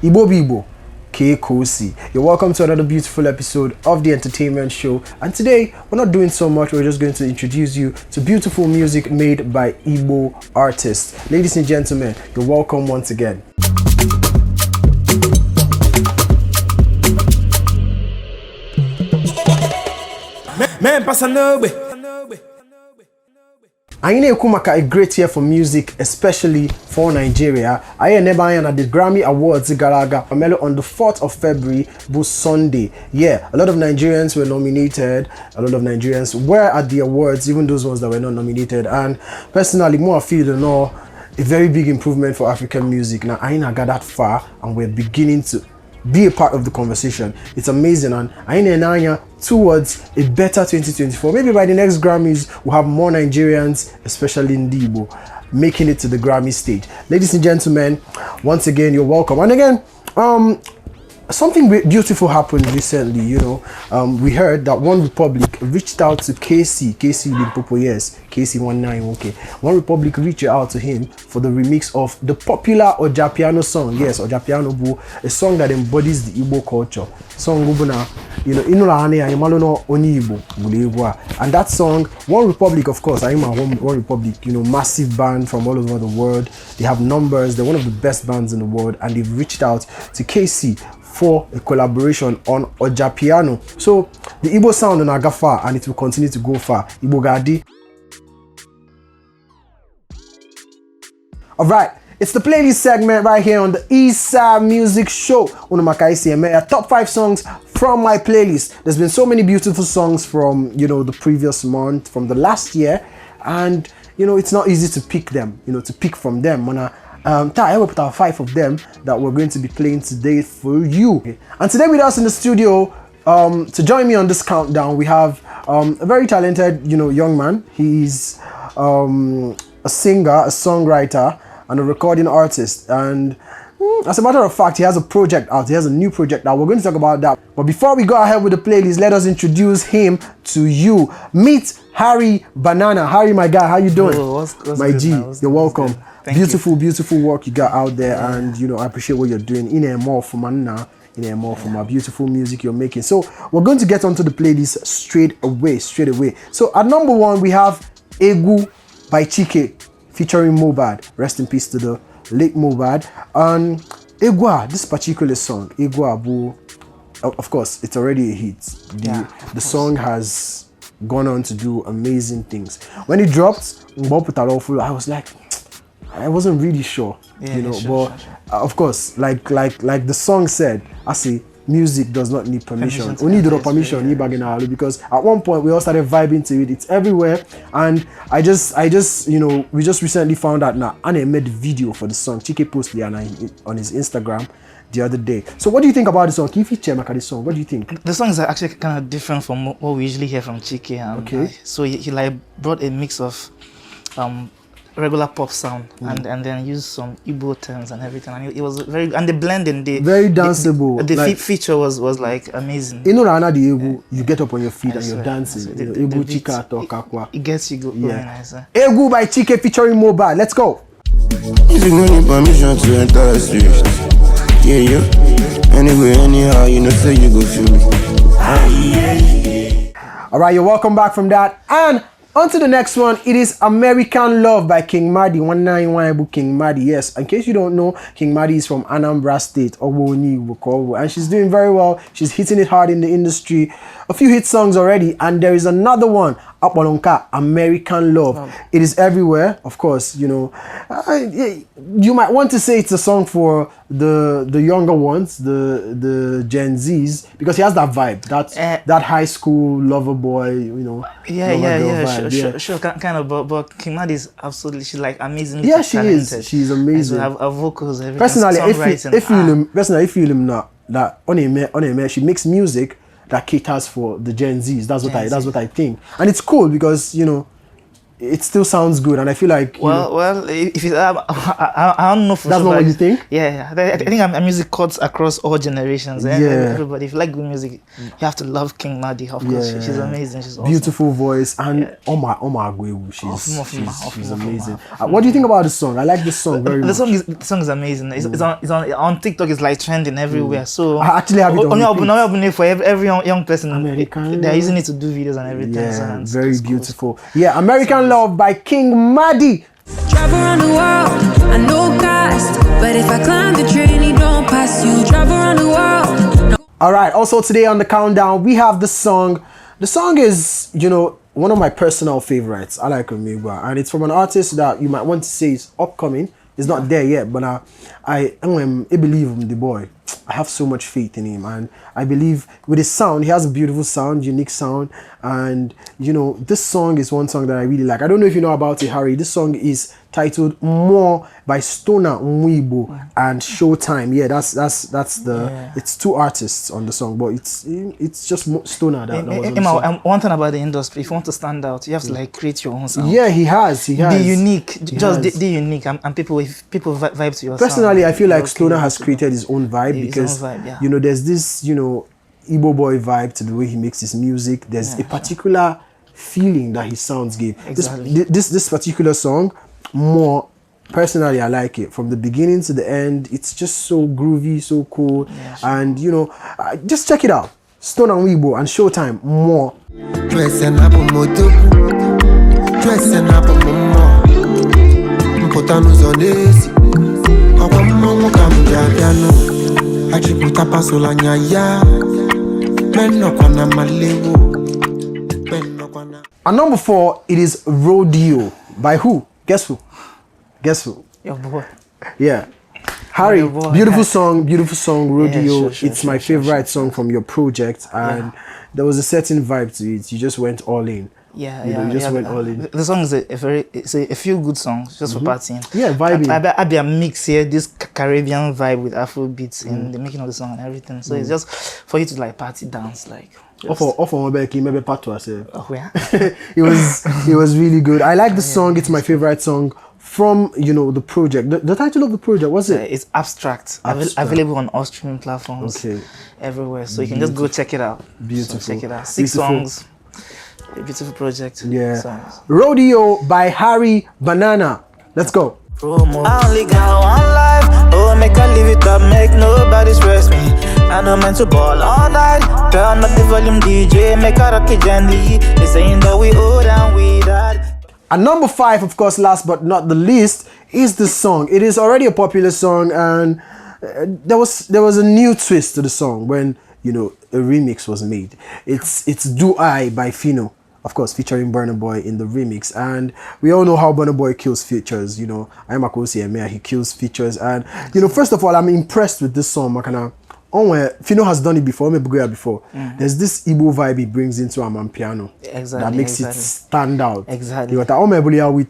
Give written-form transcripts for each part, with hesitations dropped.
Igbo Bibo, K Kosi. You're welcome to another beautiful episode of the entertainment show. And today, we're not doing so much, we're just going to introduce you to beautiful music made by Igbo artists. Ladies and gentlemen, you're welcome once again. Man, Pasanobe. Aine Kumaka, a great year for music, especially for Nigeria. Aye Nebayan at the Grammy Awards Garaga Amelo on the 4th of February, was Sunday. Yeah, a lot of Nigerians were nominated. A lot of Nigerians were at the awards, even those ones that were not nominated. And personally, more I feel you know a very big improvement for African music. Now Aina got that far, and we're beginning to be a part of the conversation. It's amazing, and Aina towards a better 2024. Maybe by the next Grammys, we'll have more Nigerians, especially in Igbo, making it to the Grammy stage. Ladies and gentlemen, once again, you're welcome. And again, something beautiful happened recently. You know, we heard that One Republic reached out to KC Limpopo, yes, KC19, okay. One Republic reached out to him for the remix of the popular Ojapiano song. Yes, Ojapiano Bu, a song that embodies the Igbo culture. Song Ubuna, you know, and that song, One Republic, of course, I'm a One Republic, you know, massive band from all over the world. They have numbers, they're one of the best bands in the world, and they've reached out to KC for a collaboration on Ojapiano. So the Igbo sound on Agafa, and it will continue to go far. Igbo Gadi. Alright, it's the playlist segment right here on the Eastside Music Show. Top 5 songs from my playlist. There's been so many beautiful songs from, you know, the previous month, from the last year, and you know, it's not easy to pick them, you know, to pick from them. I will put out 5 of them that we're going to be playing today for you. And today with us in the studio, to join me on this countdown, we have a very talented, you know, young man. He's a singer, a songwriter, and a recording artist. And as a matter of fact, he has a project out. He has a new project out. We're going to talk about that. But before we go ahead with the playlist, let us introduce him to you. Meet Harry Banana. Harry, my guy, how you doing? Oh, what's my good, G, you're welcome. Beautiful work you got out there, and you know, I appreciate what you're doing. In a more for Manna, in a more for my beautiful music you're making. So we're going to get onto the playlist straight away. So at number 1, we have Egu by Chike featuring Mobad. Rest in peace to the late Mobad. And Egua, this particular song, Egua Bu, of course, it's already a hit. The song has gone on to do amazing things. When it dropped, I was like, I wasn't really sure, you know, sure. Of course, like the song said, I say music does not need permission. We need the permission, because at one point we all started vibing to it. It's everywhere, and I just, you know, we just recently found out now. Anne made the video for the song. Chike posted on his Instagram the other day. So what do you think about the song? Can you feature this song? What do you think? The song is actually kind of different from what we usually hear from Chike. Okay. So he like brought a mix of regular pop sound and then used some Igbo terms and everything, and it was very, and the blending, very danceable. The like, feature was like amazing. You know, Rana the Egu, you get up on your feet and you're dancing. Egu Chika Tokakwa. It gets you going nice. Egu by Chike featuring Mobile. Let's go. You don't need permission to enter the street. Yeah. Anyway, anyhow, you know, say you go feel me. Alright, you're welcome back from that. And on to the next one. It is American Love by King Madi. 191 King Madi. Yes, in case you don't know, King Madi is from Anambra State, and she's doing very well. She's hitting it hard in the industry. A few hit songs already, and there is another one, Apolonka, American Love. It is everywhere, of course. You know, you might want to say it's a song for the younger ones, the Gen Zs, because he has that vibe, that high school lover boy, you know. Sure, kind of, but King Madi is absolutely, she's like amazingly talented. She's amazing. Her vocals, everything. Personally, if you him now, that on she makes music that caters for the Gen Zs. That's what I think, and it's cool because, you know, it still sounds good, and I feel like Well, if it, I don't know for that's sure. not what but you think. Yeah, I think our music cuts across all generations. Yeah. Everybody. If you like good music, you have to love King Madi. Of course, Yeah. she's amazing. She's awesome. Beautiful voice, and Oma Agwewu, she's Ofuma. amazing. What do you think about the song? I like this song very much. The song is amazing. It's on TikTok. It's like trending everywhere. So I actually have it on repeat. for every young person. American They're Love. using it to do videos and everything. Yeah, so very it's cool. beautiful. Yeah, American Love by King Madi. Drive around the world, I know cost. But if I climb the train, it don't pass you. Drive around the world. All right. Also today on the countdown, we have the song. The song is, one of my personal favorites. I like Omegba, and it's from an artist that you might want to say is upcoming. It's not there yet, but I believe in the boy. I have so much faith in him, and I believe with his sound, he has a beautiful sound, unique sound, and this song is one song that I really like. I don't know if you know about it, Harry. This song is titled More by Stoner Mwibo and Showtime. Yeah, that's the it's two artists on the song, but it's just Stoner that was on the song. One thing about the industry, if you want to stand out, you have to like create your own sound. Yeah, he has. Be unique, be unique, and people vibe to your Personally, sound. I feel like Stoner has created his own vibe because there's this Igbo boy vibe to the way he makes his music. There's a particular feeling that his sounds give. Exactly. This particular song, More, personally I like it from the beginning to the end. It's just so groovy, so cool, and just check it out. Stoner Mwibo and Showtime, More. Dressing up on Motoku, dressing up on Momo, Mpotanu's on this. Awamu Kamjadiano, Achiputa Pasolanya ya, Menno Kwana Malewo, Menno Kwana. And number 4, it is Rodeo by who? Guess who? Your boy. Yeah. Harry, Your boy. beautiful song, Rodeo. Sure, It's my favorite song from your project, and there was a certain vibe to it. You just went all in. You just went all in. The song is a feel good song just for partying. Yeah, vibing. I be a mix here, this Caribbean vibe with Afro beats in the making of the song and everything. So it's just for you to like party dance like. Off on maybe part to ourselves. Oh yeah. It was really good. I like the song. It's my favorite song from the project. The title of the project, what's it? It's Abstract. Available on all streaming platforms. Okay. Everywhere. So you can just go check it out. Beautiful. So check it out. 6 songs. A beautiful project. Yeah. Songs. Rodeo by Harry Banana. Let's go. I only got one life. Oh, make I live it up, make nobody stress me. I know meant to ball all night. Turn up the volume, DJ, make a rock it gently. They saying that we old and we died. And number 5, of course, last but not the least, is the song. It is already a popular song, and there was a new twist to the song when a remix was made. It's Do I by Fino. Of course, featuring Burna Boy in the remix, and we all know how Burna Boy kills features. I'm a Emea, he kills features, and first of all, I'm impressed with this song, Makana. Fino has done it before, before. There's this Igbo vibe he brings into Amapiano that makes it stand out. Exactly. With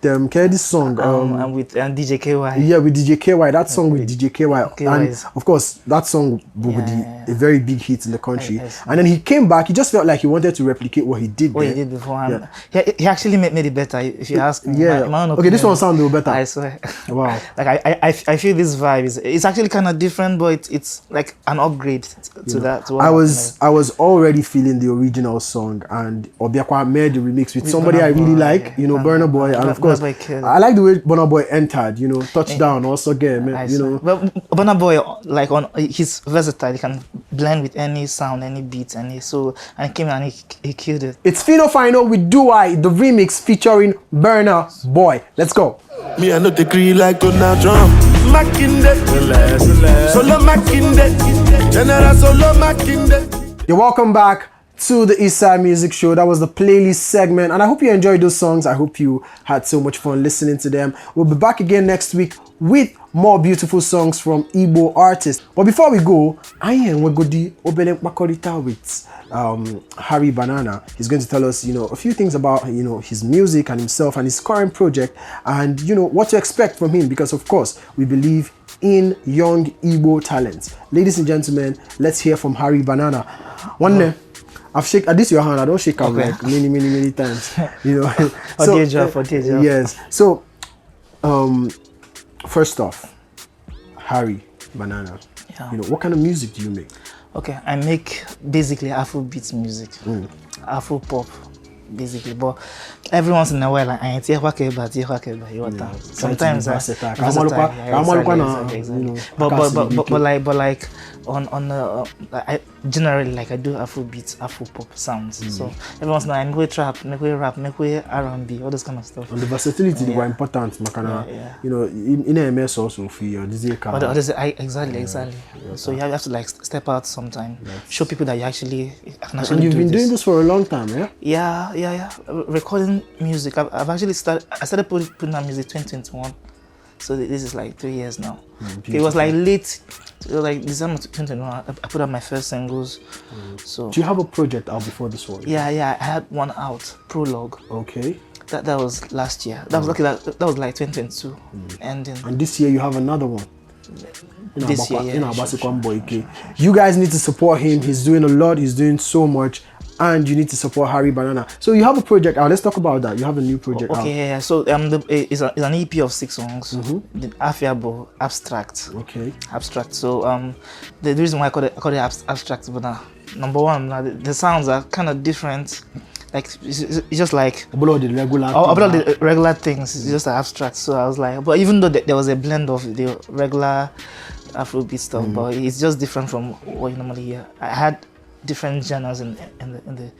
this song. And with DJ KY. Yeah, with DJ KY. That song with DJ KY. And of course, that song will be a very big hit in the country. Yes. And then he came back. He just felt like he wanted to replicate what he did. What he did before. Yeah. He actually made it better. If you ask me. Yeah. Okay, this one sounded better. I swear. Wow. Like I feel this vibe it's actually kind of different, but it's like an upgrade to that. To I was already feeling the original song, and Obiakwa made the remix with somebody I really like, Burna Boy, and of course I like the way Burna Boy entered, touchdown also again, But Burna Boy, like he's versatile. He can blend with any sound, any beat, and he came and he killed it. It's Fino Final with Do I, the remix featuring Burna Boy. Let's go. Me, I know the green like Donald Trump. Makinde, solo Makinde, General solo Makinde. You're welcome back to the Eastside Music Show. That was the playlist segment, and I hope you enjoyed those songs. I hope you had so much fun listening to them. We'll be back again next week with more beautiful songs from Igbo artists. But before we go, I am Wegodi Obelem Makorita with Harry Banana. He's going to tell us, a few things about, his music and himself and his current project, and what to expect from him, because of course we believe in young Igbo talents. Ladies and gentlemen, let's hear from Harry Banana. One day, I've shaken this your hand. I don't shake up Okay. like many times. You know. For day job, for day job. Yes. So, first off, Harry Banana. Yeah. You know, what kind of music do you make? Okay, I make basically Afrobeat music, Afro pop, basically. But every once in a while, I ain't sometimes versatile. versatile, You know, but like on I generally like I do Afrobeat, Afro pop sounds. So every once in a while, I make way trap, make way rap, make way R&B, all this kind of stuff. and the versatility Yeah. were important. Makana, Yeah. you know, in a MS also for your Exactly. So you have to like step out sometime, show people that you actually can actually And you've do been this. doing this for a long time, yeah? Yeah. Recording music. I've actually started putting out music 2021. So this is like 3 years now. Okay, it was like late, it was like December 2021. I put out my first singles. So Do you have a project out before this one? yeah, I had one out, Prologue. Okay. That was last year. That was that was like 2022 ending. And this year you have another one. This year, yeah, sure. You guys need to support him. He's doing a lot. He's doing so much. And you need to support Harry Banana. So you have a project out. Let's talk about that. You have a new project out. Okay, yeah. So it's an EP of 6 songs. The Afiabo Abstract. Okay. Abstract. So the reason why I call it abstract, but number one, the sounds are kind of different. Like it's just like About the regular about the regular things. It's just abstract. So I was like, but even though there was a blend of the regular Afrobeat stuff, but it's just different from what you normally hear. I had different genres in the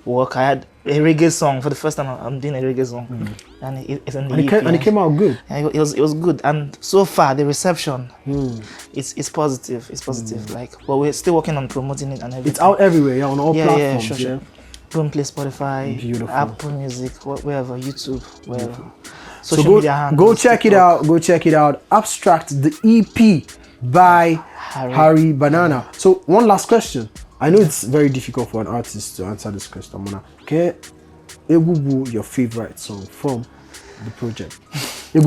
work. I had a reggae song for the first time. I'm doing a reggae song, and it's in the EP, and it came out good. and it was good. And so far the reception, it's positive. It's positive. Like, but we're still working on promoting it and everything. It's out everywhere, yeah, on all platforms. Yeah, sure. Boomplay, Spotify, Beautiful. Apple Music, wherever, YouTube, wherever. So Social media handles, go check it TikTok. out. Go check it out. Abstract, the EP by Harry Banana. So one last question. I know it's very difficult for an artist to answer this question. Mona, your favorite song from the project? You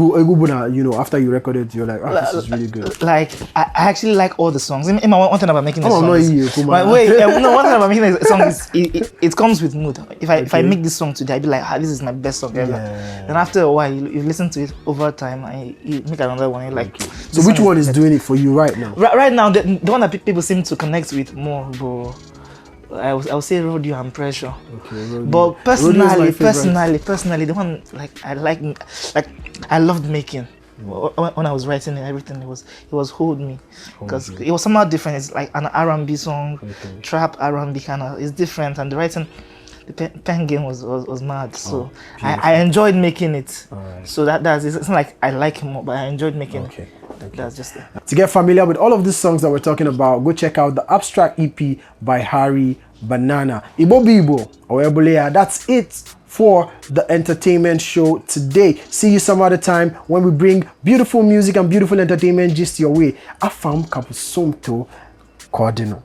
know, after you recorded, you're like, this is really good. Like, I actually like all the songs. One thing about making a Oh, song no, is, you, come but on. wait, no, one thing about making a song is it comes with mood. If I make this song today, I'd be like, this is my best song ever. Yeah. Then after a while, you listen to it over time and you make another one. You're like, So which one is doing it for you right now? Right now, the one that people seem to connect with more, bro, I would say Rodeo and Pressure. Okay, But Rodeo is personally, my the one I loved making. When I was writing it, everything it was hold me, because it was somehow different. It's like an R&B song, trap R&B kind of. It's different, and the writing, the pen game was mad. So I enjoyed making it. So it's not like I like it more, but I enjoyed making it. That's just it. To get familiar with all of these songs that we're talking about, go check out the Abstract EP by Harry Banana. Ibo Bibo or Ebolea. That's it for the entertainment show today. See you some other time when we bring beautiful music and beautiful entertainment just your way. Afam Kapusumto Cordino.